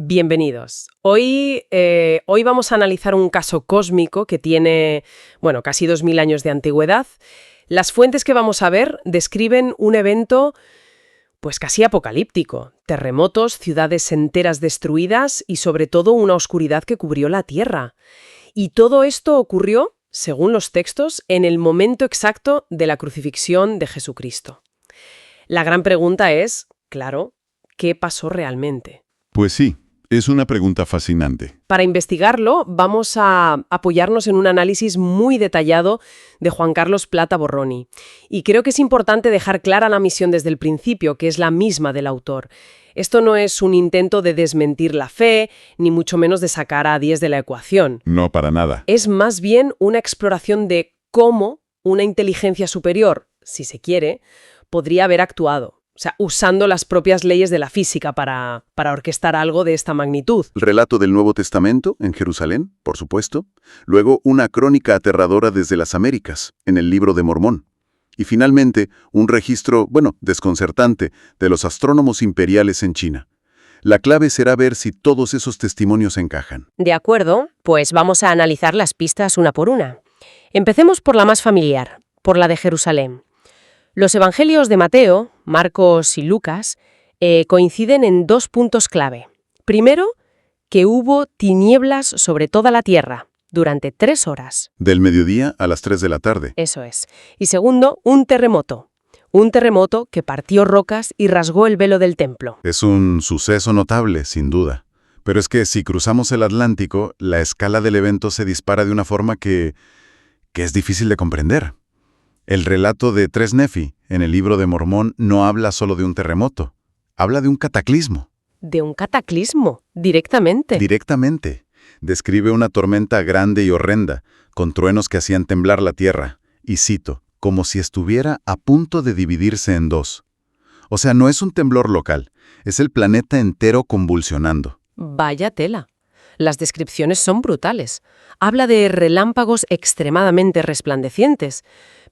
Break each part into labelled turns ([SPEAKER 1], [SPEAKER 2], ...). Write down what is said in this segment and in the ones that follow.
[SPEAKER 1] Bienvenidos. Hoy vamos a analizar un caso cósmico que tiene, casi 2000 años de antigüedad. Las fuentes que vamos a ver describen un evento, casi apocalíptico. Terremotos, ciudades enteras destruidas y sobre todo una oscuridad que cubrió la Tierra. Y todo esto ocurrió, según los textos, en el momento exacto de la crucifixión de Jesucristo. La gran pregunta es, claro, ¿qué pasó realmente?
[SPEAKER 2] Pues sí, es una pregunta fascinante.
[SPEAKER 1] Para investigarlo, vamos a apoyarnos en un análisis muy detallado de Juan Carlos Plata Borroni. Y creo que es importante dejar clara la misión desde el principio, que es la misma del autor. Esto no es un intento de desmentir la fe, ni mucho menos de sacar a 10 de la ecuación.
[SPEAKER 2] No, para nada.
[SPEAKER 1] Es más bien una exploración de cómo una inteligencia superior, si se quiere, podría haber actuado. O sea, usando las propias leyes de la física para orquestar algo de esta magnitud.
[SPEAKER 3] El relato del Nuevo Testamento, en Jerusalén, por supuesto. Luego, una crónica aterradora desde las Américas, en el Libro de Mormón. Y finalmente, un registro, desconcertante, de los astrónomos imperiales en China. La clave será ver si todos esos testimonios encajan.
[SPEAKER 4] De acuerdo, pues vamos a analizar las pistas una por una. Empecemos por la más familiar, por la de Jerusalén. Los evangelios de Mateo, Marcos y Lucas coinciden en dos puntos clave. Primero, que hubo tinieblas sobre toda la tierra durante 3 horas.
[SPEAKER 3] Del mediodía a las 3 de la tarde.
[SPEAKER 4] Eso es. Y segundo, un terremoto. Un terremoto que partió rocas y rasgó el velo del templo.
[SPEAKER 3] Es un suceso notable, sin duda. Pero es que si cruzamos el Atlántico, la escala del evento se dispara de una forma que es difícil de comprender. El relato de Tres Nefi en el Libro de Mormón no habla solo de un terremoto, habla de un cataclismo.
[SPEAKER 4] ¿De un cataclismo? ¿Directamente?
[SPEAKER 3] Directamente. Describe una tormenta grande y horrenda, con truenos que hacían temblar la tierra, y cito, como si estuviera a punto de dividirse en dos. O sea, no es un temblor local, es el planeta entero convulsionando.
[SPEAKER 4] Vaya tela. Las descripciones son brutales. Habla de relámpagos extremadamente resplandecientes.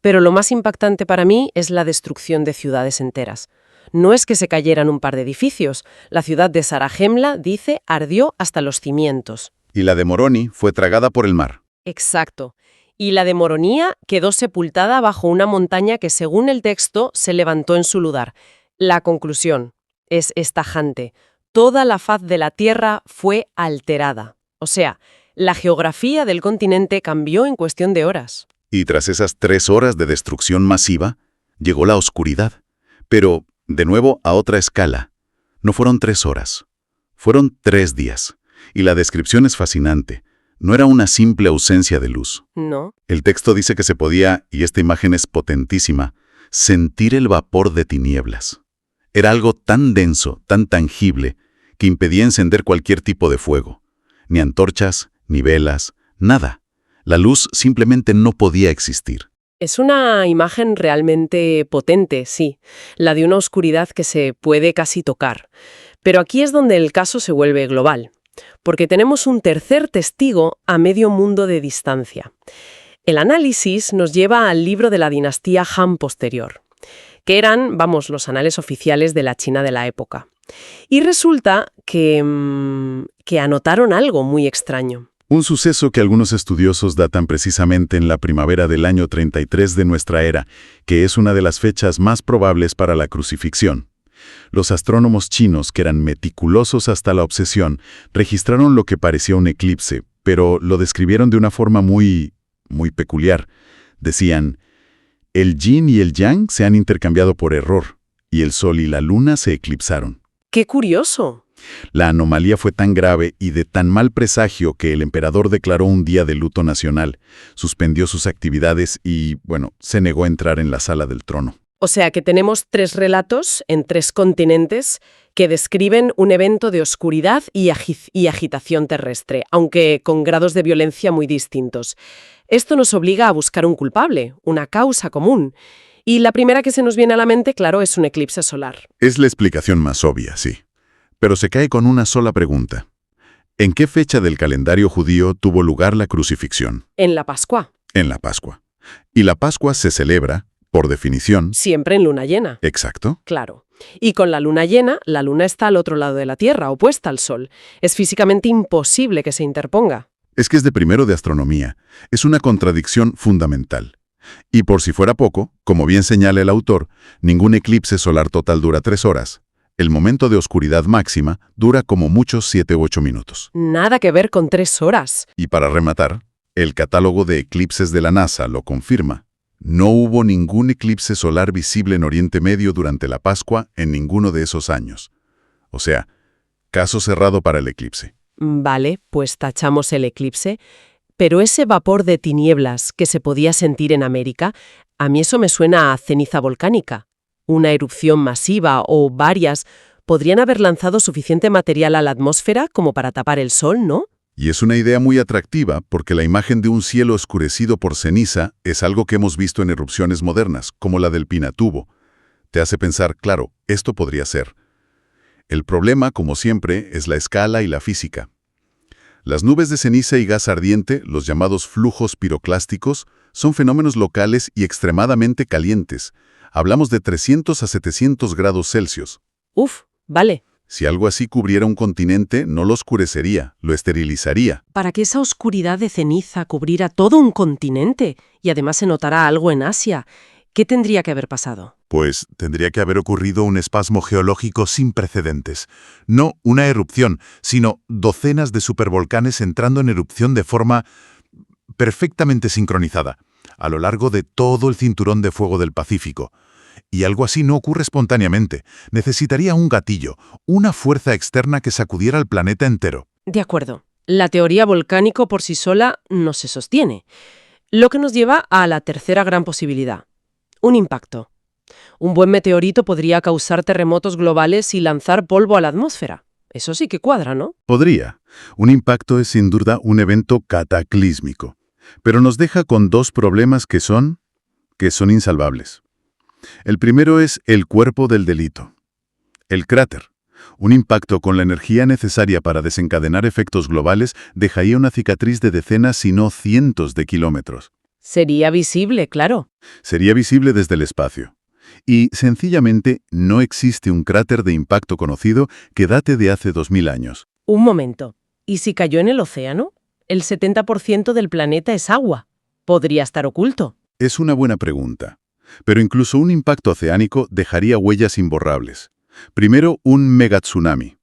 [SPEAKER 4] Pero lo más impactante para mí es la destrucción de ciudades enteras. No es que se cayeran un par de edificios. La ciudad de Zarahemla, dice, ardió hasta los cimientos.
[SPEAKER 3] Y la de Moroni fue tragada por el mar.
[SPEAKER 4] Exacto. Y la de Moronía quedó sepultada bajo una montaña que, según el texto, se levantó en su lugar. La conclusión es tajante. Toda la faz de la tierra fue alterada. O sea, la geografía del continente cambió en cuestión de horas.
[SPEAKER 3] Y tras esas 3 horas de destrucción masiva, llegó la oscuridad. Pero, de nuevo, a otra escala. No fueron 3 horas. Fueron 3 días. Y la descripción es fascinante. No era una simple ausencia de luz.
[SPEAKER 4] No.
[SPEAKER 3] El texto dice que se podía, y esta imagen es potentísima, sentir el vapor de tinieblas. Era algo tan denso, tan tangible, que impedía encender cualquier tipo de fuego. Ni antorchas, ni velas, nada. La luz simplemente no podía existir.
[SPEAKER 1] Es una imagen realmente potente, sí, la de una oscuridad que se puede casi tocar. Pero aquí es donde el caso se vuelve global, porque tenemos un tercer testigo a medio mundo de distancia. El análisis nos lleva al libro de la dinastía Han posterior, que eran, los anales oficiales de la China de la época. Y resulta que anotaron algo muy extraño.
[SPEAKER 2] Un suceso que algunos estudiosos datan precisamente en la primavera del año 33 de nuestra era, que es una de las fechas más probables para la crucifixión. Los astrónomos chinos, que eran meticulosos hasta la obsesión, registraron lo que parecía un eclipse, pero lo describieron de una forma muy peculiar. Decían, el yin y el yang se han intercambiado por error, y el sol y la luna se eclipsaron.
[SPEAKER 1] ¡Qué curioso!
[SPEAKER 2] La anomalía fue tan grave y de tan mal presagio que el emperador declaró un día de luto nacional, suspendió sus actividades y, se negó a entrar en la sala del trono.
[SPEAKER 1] O sea que tenemos 3 relatos en 3 continentes que describen un evento de oscuridad y agitación terrestre, aunque con grados de violencia muy distintos. Esto nos obliga a buscar un culpable, una causa común. Y la primera que se nos viene a la mente, claro, es un eclipse solar.
[SPEAKER 2] Es la explicación más obvia, sí. Pero se cae con una sola pregunta. ¿En qué fecha del calendario judío tuvo lugar la crucifixión?
[SPEAKER 1] En la Pascua.
[SPEAKER 2] En la Pascua. Y la Pascua se celebra, por definición...
[SPEAKER 1] Siempre en luna llena.
[SPEAKER 2] Exacto.
[SPEAKER 1] Claro. Y con la luna llena, la luna está al otro lado de la Tierra, opuesta al Sol. Es físicamente imposible que se interponga.
[SPEAKER 2] Es que es de primero de astronomía. Es una contradicción fundamental. Y por si fuera poco, como bien señala el autor, ningún eclipse solar total dura 3 horas. El momento de oscuridad máxima dura como muchos 7 u 8 minutos.
[SPEAKER 1] Nada que ver con 3 horas.
[SPEAKER 2] Y para rematar, el catálogo de eclipses de la NASA lo confirma. No hubo ningún eclipse solar visible en Oriente Medio durante la Pascua en ninguno de esos años. O sea, caso cerrado para el eclipse.
[SPEAKER 1] Vale, pues tachamos el eclipse. Pero ese vapor de tinieblas que se podía sentir en América, a mí eso me suena a ceniza volcánica. Una erupción masiva o varias podrían haber lanzado suficiente material a la atmósfera como para tapar el sol, ¿no?
[SPEAKER 2] Y es una idea muy atractiva porque la imagen de un cielo oscurecido por ceniza es algo que hemos visto en erupciones modernas, como la del Pinatubo. Te hace pensar, claro, esto podría ser. El problema, como siempre, es la escala y la física. Las nubes de ceniza y gas ardiente, los llamados flujos piroclásticos, son fenómenos locales y extremadamente calientes. Hablamos de 300 a 700 grados Celsius.
[SPEAKER 1] Uf, vale.
[SPEAKER 2] Si algo así cubriera un continente, no lo oscurecería, lo esterilizaría.
[SPEAKER 1] Para que esa oscuridad de ceniza cubriera todo un continente y además se notara algo en Asia, ¿qué tendría que haber pasado?
[SPEAKER 3] Pues tendría que haber ocurrido un espasmo geológico sin precedentes. No una erupción, sino docenas de supervolcanes entrando en erupción de forma perfectamente sincronizada, a lo largo de todo el cinturón de fuego del Pacífico. Y algo así no ocurre espontáneamente. Necesitaría un gatillo, una fuerza externa que sacudiera al planeta entero.
[SPEAKER 1] De acuerdo. La teoría volcánico por sí sola no se sostiene. Lo que nos lleva a la tercera gran posibilidad. Un impacto. Un buen meteorito podría causar terremotos globales y lanzar polvo a la atmósfera. Eso sí que cuadra, ¿no?
[SPEAKER 2] Podría. Un impacto es sin duda un evento cataclísmico. Pero nos deja con dos problemas que son insalvables. El primero es el cuerpo del delito. El cráter. Un impacto con la energía necesaria para desencadenar efectos globales dejaría una cicatriz de decenas, si no cientos de kilómetros.
[SPEAKER 1] Sería visible, claro.
[SPEAKER 2] Sería visible desde el espacio. Y, sencillamente, no existe un cráter de impacto conocido que date de hace 2000 años.
[SPEAKER 1] Un momento. ¿Y si cayó en el océano? El 70% del planeta es agua. ¿Podría estar oculto?
[SPEAKER 2] Es una buena pregunta. Pero incluso un impacto oceánico dejaría huellas imborrables. Primero, un megatsunami.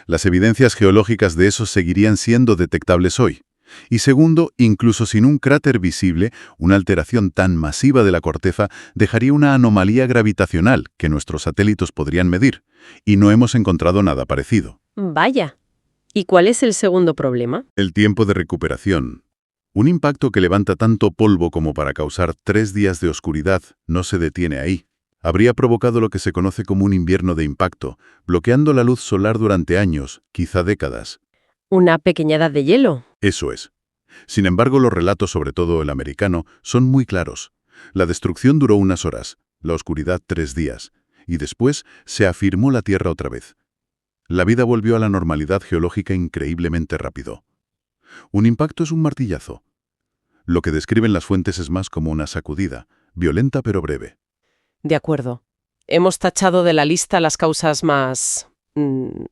[SPEAKER 2] Las evidencias geológicas de eso seguirían siendo detectables hoy. Y segundo, incluso sin un cráter visible, una alteración tan masiva de la corteza dejaría una anomalía gravitacional que nuestros satélites podrían medir. Y no hemos encontrado nada parecido.
[SPEAKER 1] Vaya. ¿Y cuál es el segundo problema?
[SPEAKER 2] El tiempo de recuperación. Un impacto que levanta tanto polvo como para causar 3 días de oscuridad no se detiene ahí. Habría provocado lo que se conoce como un invierno de impacto, bloqueando la luz solar durante años, quizá décadas.
[SPEAKER 1] Una pequeña edad de hielo.
[SPEAKER 2] Eso es. Sin embargo, los relatos, sobre todo el americano, son muy claros. La destrucción duró unas horas, la oscuridad 3 días, y después se afirmó la Tierra otra vez. La vida volvió a la normalidad geológica increíblemente rápido. Un impacto es un martillazo. Lo que describen las fuentes es más como una sacudida, violenta pero breve.
[SPEAKER 1] De acuerdo. Hemos tachado de la lista las causas más,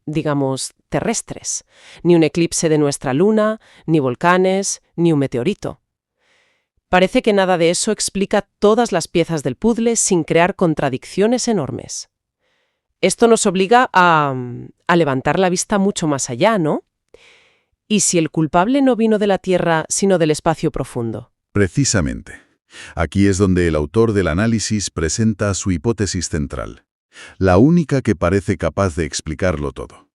[SPEAKER 1] digamos, terrestres. Ni un eclipse de nuestra luna, ni volcanes, ni un meteorito. Parece que nada de eso explica todas las piezas del puzzle sin crear contradicciones enormes. Esto nos obliga a levantar la vista mucho más allá, ¿no? ¿Y si el culpable no vino de la Tierra, sino del espacio profundo?
[SPEAKER 2] Precisamente. Aquí es donde el autor del análisis presenta su hipótesis central, la única que parece capaz de explicarlo todo.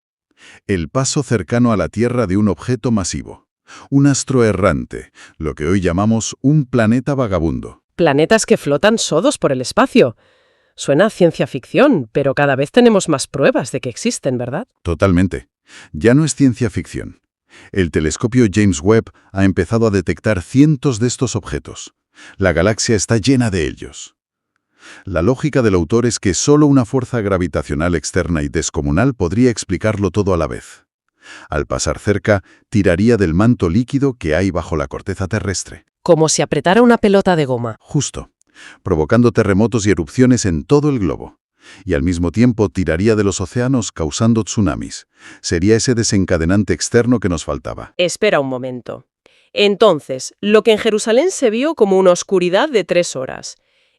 [SPEAKER 2] El paso cercano a la Tierra de un objeto masivo, un astro errante, lo que hoy llamamos un planeta vagabundo.
[SPEAKER 1] Planetas que flotan solos por el espacio. Suena a ciencia ficción, pero cada vez tenemos más pruebas de que existen, ¿verdad?
[SPEAKER 2] Totalmente. Ya no es ciencia ficción. El telescopio James Webb ha empezado a detectar cientos de estos objetos. La galaxia está llena de ellos. La lógica del autor es que solo una fuerza gravitacional externa y descomunal podría explicarlo todo a la vez. Al pasar cerca, tiraría del manto líquido que hay bajo la corteza terrestre.
[SPEAKER 1] Como si apretara una pelota de goma.
[SPEAKER 2] Justo, provocando terremotos y erupciones en todo el globo.
[SPEAKER 3] y al mismo tiempo tiraría de los océanos causando tsunamis. Sería ese desencadenante externo que nos faltaba.
[SPEAKER 1] Espera un momento. Entonces, lo que en Jerusalén se vio como una oscuridad de 3 horas,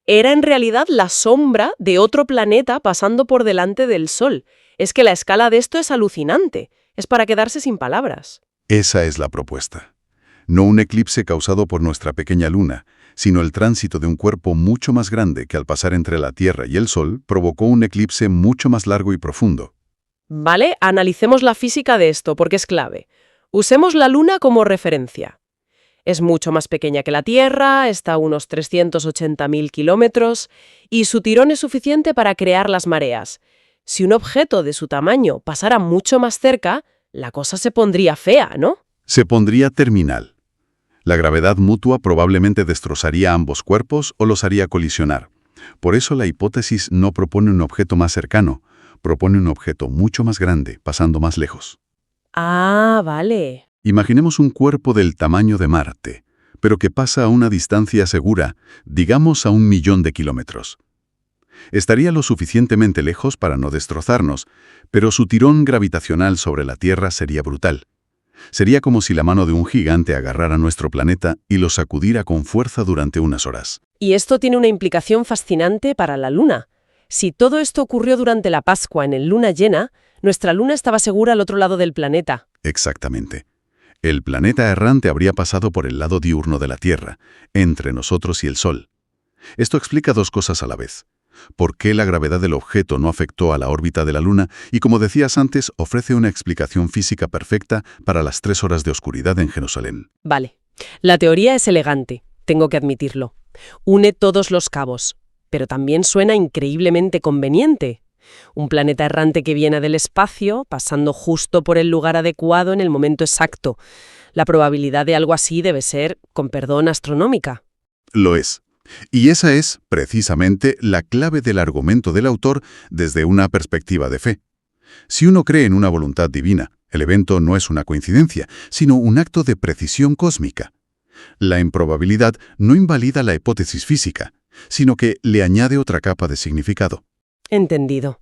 [SPEAKER 1] era en realidad la sombra de otro planeta pasando por delante del Sol. Es que la escala de esto es alucinante. Es para quedarse sin palabras.
[SPEAKER 3] Esa es la propuesta. No un eclipse causado por nuestra pequeña luna, sino el tránsito de un cuerpo mucho más grande que al pasar entre la Tierra y el Sol provocó un eclipse mucho más largo y profundo.
[SPEAKER 1] Vale, analicemos la física de esto porque es clave. Usemos la Luna como referencia. Es mucho más pequeña que la Tierra, está a unos 380.000 kilómetros y su tirón es suficiente para crear las mareas. Si un objeto de su tamaño pasara mucho más cerca, la cosa se pondría fea, ¿no?
[SPEAKER 3] Se pondría terminal. La gravedad mutua probablemente destrozaría ambos cuerpos o los haría colisionar. Por eso la hipótesis no propone un objeto más cercano, propone un objeto mucho más grande, pasando más lejos.
[SPEAKER 1] Ah, vale.
[SPEAKER 3] Imaginemos un cuerpo del tamaño de Marte, pero que pasa a una distancia segura, digamos a 1.000.000 de kilómetros. Estaría lo suficientemente lejos para no destrozarnos, pero su tirón gravitacional sobre la Tierra sería brutal. Sería como si la mano de un gigante agarrara nuestro planeta y lo sacudiera con fuerza durante unas horas.
[SPEAKER 1] Y esto tiene una implicación fascinante para la Luna. Si todo esto ocurrió durante la Pascua en el luna llena, nuestra Luna estaba segura al otro lado del planeta.
[SPEAKER 3] Exactamente. El planeta errante habría pasado por el lado diurno de la Tierra, entre nosotros y el Sol. Esto explica 2 cosas a la vez. ¿Por qué la gravedad del objeto no afectó a la órbita de la Luna? Y como decías antes, ofrece una explicación física perfecta para las 3 horas de oscuridad en Jerusalén.
[SPEAKER 1] Vale. La teoría es elegante, tengo que admitirlo. Une todos los cabos, pero también suena increíblemente conveniente. Un planeta errante que viene del espacio, pasando justo por el lugar adecuado en el momento exacto. La probabilidad de algo así debe ser, con perdón, astronómica.
[SPEAKER 3] Lo es. Y esa es, precisamente, la clave del argumento del autor desde una perspectiva de fe. Si uno cree en una voluntad divina, el evento no es una coincidencia, sino un acto de precisión cósmica. La improbabilidad no invalida la hipótesis física, sino que le añade otra capa de significado.
[SPEAKER 1] Entendido.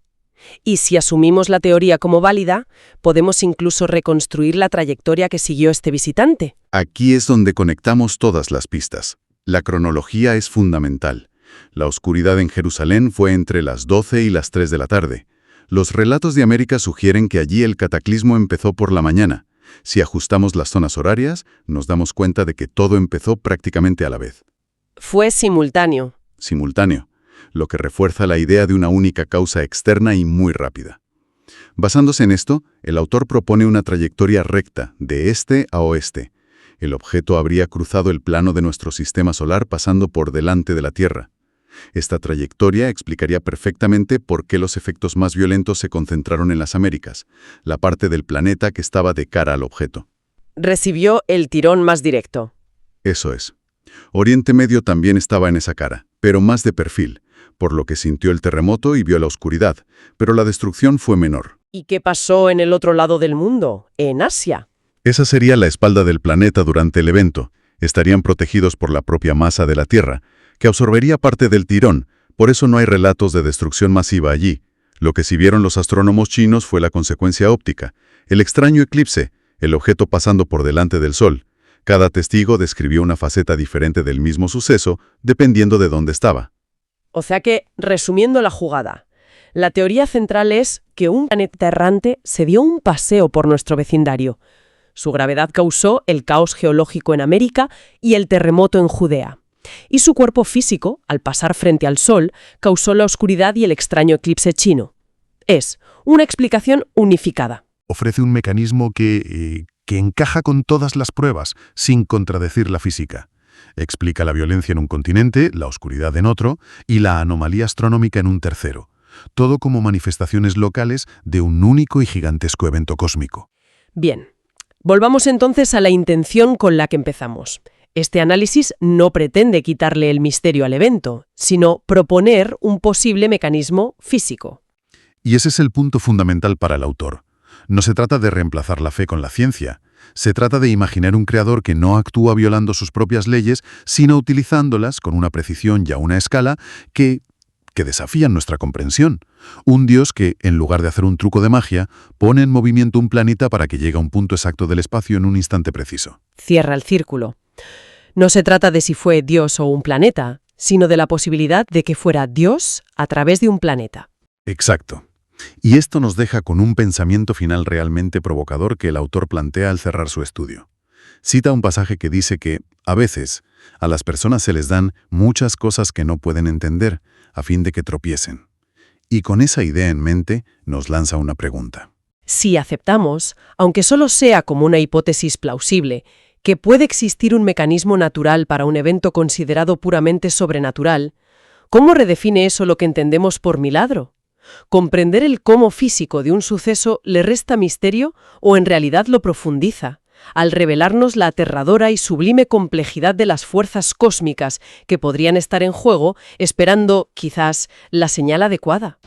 [SPEAKER 1] Y si asumimos la teoría como válida, podemos incluso reconstruir la trayectoria que siguió este visitante.
[SPEAKER 3] Aquí es donde conectamos todas las pistas. La cronología es fundamental. La oscuridad en Jerusalén fue entre las 12 y las 3 de la tarde. Los relatos de América sugieren que allí el cataclismo empezó por la mañana. Si ajustamos las zonas horarias, nos damos cuenta de que todo empezó prácticamente a la vez.
[SPEAKER 1] Fue simultáneo.
[SPEAKER 3] Simultáneo, lo que refuerza la idea de una única causa externa y muy rápida. Basándose en esto, el autor propone una trayectoria recta, de este a oeste. El objeto habría cruzado el plano de nuestro sistema solar pasando por delante de la Tierra. Esta trayectoria explicaría perfectamente por qué los efectos más violentos se concentraron en las Américas, la parte del planeta que estaba de cara al objeto.
[SPEAKER 1] Recibió el tirón más directo.
[SPEAKER 3] Eso es. Oriente Medio también estaba en esa cara, pero más de perfil, por lo que sintió el terremoto y vio la oscuridad, pero la destrucción fue menor.
[SPEAKER 1] ¿Y qué pasó en el otro lado del mundo, en Asia?
[SPEAKER 3] Esa sería la espalda del planeta durante el evento. Estarían protegidos por la propia masa de la Tierra, que absorbería parte del tirón, por eso no hay relatos de destrucción masiva allí. Lo que sí vieron los astrónomos chinos fue la consecuencia óptica, el extraño eclipse, el objeto pasando por delante del Sol. Cada testigo describió una faceta diferente del mismo suceso, dependiendo de dónde estaba.
[SPEAKER 1] O sea que, resumiendo la jugada, la teoría central es que un planeta errante se dio un paseo por nuestro vecindario. Su gravedad causó el caos geológico en América y el terremoto en Judea. Y su cuerpo físico, al pasar frente al Sol, causó la oscuridad y el extraño eclipse chino. Es una explicación unificada.
[SPEAKER 5] Ofrece un mecanismo que encaja con todas las pruebas, sin contradecir la física. Explica la violencia en un continente, la oscuridad en otro y la anomalía astronómica en un tercero. Todo como manifestaciones locales de un único y gigantesco evento cósmico.
[SPEAKER 1] Bien, volvamos entonces a la intención con la que empezamos. Este análisis no pretende quitarle el misterio al evento, sino proponer un posible mecanismo físico.
[SPEAKER 5] Y ese es el punto fundamental para el autor. No se trata de reemplazar la fe con la ciencia. Se trata de imaginar un creador que no actúa violando sus propias leyes, sino utilizándolas con una precisión y a una escala que que desafían nuestra comprensión. Un Dios que, en lugar de hacer un truco de magia, pone en movimiento un planeta para que llegue a un punto exacto del espacio en un instante preciso.
[SPEAKER 1] Cierra el círculo. No se trata de si fue Dios o un planeta, sino de la posibilidad de que fuera Dios a través de un planeta.
[SPEAKER 5] Exacto. Y esto nos deja con un pensamiento final realmente provocador que el autor plantea al cerrar su estudio. Cita un pasaje que dice que, a veces, a las personas se les dan muchas cosas que no pueden entender, a fin de que tropiecen. Y con esa idea en mente, nos lanza una pregunta.
[SPEAKER 1] Si aceptamos, aunque solo sea como una hipótesis plausible, que puede existir un mecanismo natural para un evento considerado puramente sobrenatural, ¿cómo redefine eso lo que entendemos por milagro? ¿Comprender el cómo físico de un suceso le resta misterio o en realidad lo profundiza, al revelarnos la aterradora y sublime complejidad de las fuerzas cósmicas que podrían estar en juego, esperando, quizás, la señal adecuada?